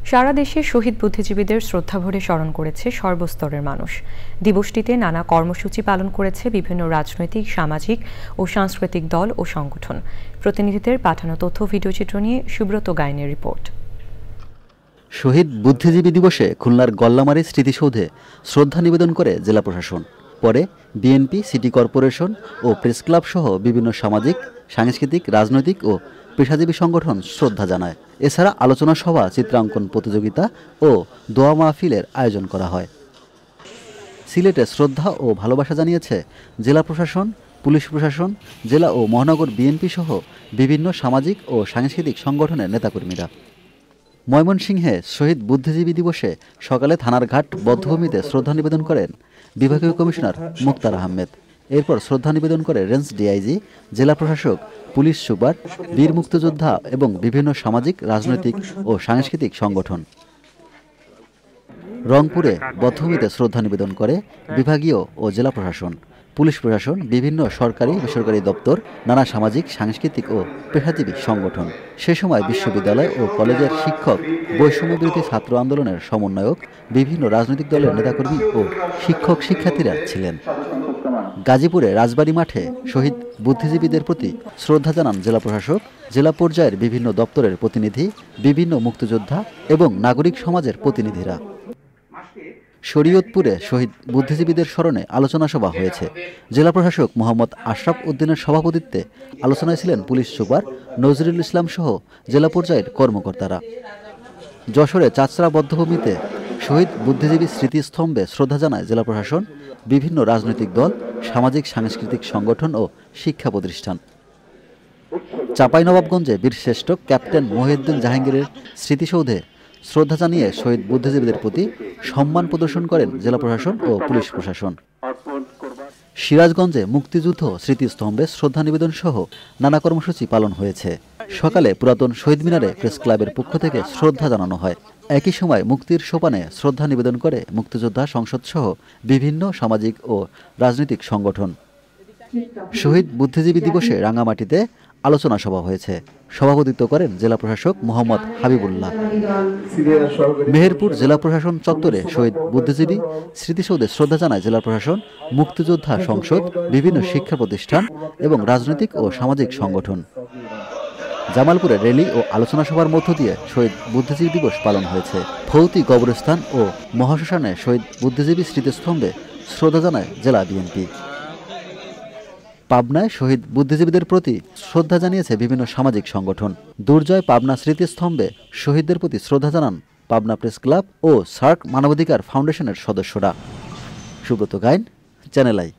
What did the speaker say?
সারা দেশে শহীদ বুদ্ধিজীবীদের শ্রদ্ধাভরে স্মরণ করেছে সর্বস্তরের মানুষ। দিবসটিতে নানা কর্মসূচি পালন করেছে বিভিন্ন রাজনৈতিক, সামাজিক ও সাংস্কৃতিক দল ও সংগঠন। প্রতিনিধিদের পাঠানো তথ্য ভিডিওচিত্র নিয়ে সুব্রত গাইনের রিপোর্ট। শহীদ বুদ্ধিজীবী দিবসে খুলনার গল্লামারী স্মৃতিসৌধে শ্রদ্ধা নিবেদন করে জেলা প্রশাসন। পরে বিএনপি, সিটি কর্পোরেশন ও প্রেস ক্লাব সহ বিভিন্ন সামাজিক, সাংস্কৃতিক, রাজনৈতিক ও পেশাজীবী সংগঠন শ্রদ্ধা জানায়। এছাড়া আলোচনা সভা, চিত্রাঙ্কন প্রতিযোগিতা ও দোয়া মাহফিলের আয়োজন করা হয়। সিলেটে শ্রদ্ধা ও ভালোবাসা জানিয়েছে জেলা প্রশাসন, পুলিশ প্রশাসন, জেলা ও মহানগর বিএনপি সহ বিভিন্ন সামাজিক ও সাংস্কৃতিক সংগঠনের নেতাকর্মীরা। ময়মনসিংহে শহীদ বুদ্ধিজীবী দিবসে সকালে থানার ঘাট বধ্যভূমিতে শ্রদ্ধা নিবেদন করেন বিভাগীয় কমিশনার মুক্তার আহমেদ। এরপর শ্রদ্ধা নিবেদন করে রেঞ্জ ডিআইজি, জেলা প্রশাসক, পুলিশ সুপার, বীর মুক্তিযোদ্ধা এবং বিভিন্ন সামাজিক, রাজনৈতিক ও সাংস্কৃতিক সংগঠন। রংপুরে বধ্যভূমিতে শ্রদ্ধা নিবেদন করে বিভাগীয় ও জেলা প্রশাসন, পুলিশ প্রশাসন, বিভিন্ন সরকারি বেসরকারি দপ্তর, নানা সামাজিক, সাংস্কৃতিক ও পেশাজীবী সংগঠন। সে সময় বিশ্ববিদ্যালয় ও কলেজের শিক্ষক, বৈষম্যবিরোধী ছাত্র আন্দোলনের সমন্বয়ক, বিভিন্ন রাজনৈতিক দলের নেতাকর্মী ও শিক্ষক শিক্ষার্থীরা ছিলেন। গাজীপুরে রাজবাড়ী মাঠে শহীদ বুদ্ধিজীবীদের প্রতি শ্রদ্ধা জানান জেলা প্রশাসক, জেলা পর্যায়ের বিভিন্ন দপ্তরের প্রতিনিধি, বিভিন্ন মুক্তিযোদ্ধা এবং নাগরিক সমাজের প্রতিনিধিরা। শরীয়তপুরে শহীদ বুদ্ধিজীবীদের স্মরণে আলোচনা সভা হয়েছে। জেলা প্রশাসক মোহাম্মদ আশরাফ উদ্দিনের সভাপতিত্বে আলোচনায় ছিলেন পুলিশ সুপার নজরুল ইসলাম সহ জেলা পর্যায়ের কর্মকর্তারা। যশোরে চাচড়া বধ্যভূমিতে শহীদ বুদ্ধিজীবী স্মৃতিস্তম্ভে শ্রদ্ধা জানায় জেলা প্রশাসন, বিভিন্ন রাজনৈতিক দল, সামাজিক সাংস্কৃতিক সংগঠন ও শিক্ষা প্রতিষ্ঠান। চাঁপাইনবাবগঞ্জে বীরশ্রেষ্ঠ ক্যাপ্টেন মহিউদ্দিন জাহাঙ্গীরের স্মৃতিসৌধে শ্রদ্ধা জানিয়ে শহীদ বুদ্ধিজীবীদের প্রতি সম্মান প্রদর্শন করেন জেলা প্রশাসন ও পুলিশ প্রশাসন। সিরাজগঞ্জে মুক্তিযুদ্ধ স্মৃতিস্তম্ভে শ্রদ্ধা নিবেদন সহ নানা কর্মসূচি পালন হয়েছে। সকালে পুরাতন শহীদ মিনারে প্রেস ক্লাবের পক্ষ থেকে শ্রদ্ধা জানানো হয়। একই সময় মুক্তির সোপানে শ্রদ্ধা নিবেদন করে মুক্তিযোদ্ধা সংসদ সহ বিভিন্ন সামাজিক ও রাজনৈতিক সংগঠন। শহীদ বুদ্ধিজীবী দিবসে রাঙামাটিতে আলোচনা সভা হয়েছে। সভাপতিত্ব করেন জেলা প্রশাসক মোহাম্মদ হাবিবুল্লাহ। মেহেরপুর জেলা প্রশাসন চত্বরে শহীদ বুদ্ধিজীবী স্মৃতিসৌধে শ্রদ্ধা জানায় জেলা প্রশাসন, মুক্তিযোদ্ধা সংসদ, বিভিন্ন শিক্ষা প্রতিষ্ঠান এবং রাজনৈতিক ও সামাজিক সংগঠন। জামালপুরে র্যালি ও আলোচনা সভার মধ্য দিয়ে শহীদ বুদ্ধিজীবী দিবস পালন হয়েছে। ফৌতি কবরস্থান ও মহাশ্মশানে শহীদ বুদ্ধিজীবী স্মৃতিস্তম্ভে শ্রদ্ধা জানায় জেলা বিএনপি। পাবনায় শহীদ বুদ্ধিজীবীদের প্রতি শ্রদ্ধা জানিয়েছে বিভিন্ন সামাজিক সংগঠন। দুর্জয় পাবনা স্মৃতিস্তম্ভে শহীদদের প্রতি শ্রদ্ধা জানান পাবনা প্রেস ক্লাব ও সার্ক মানবাধিকার ফাউন্ডেশনের সদস্যরা। Subrata Gain, channel I.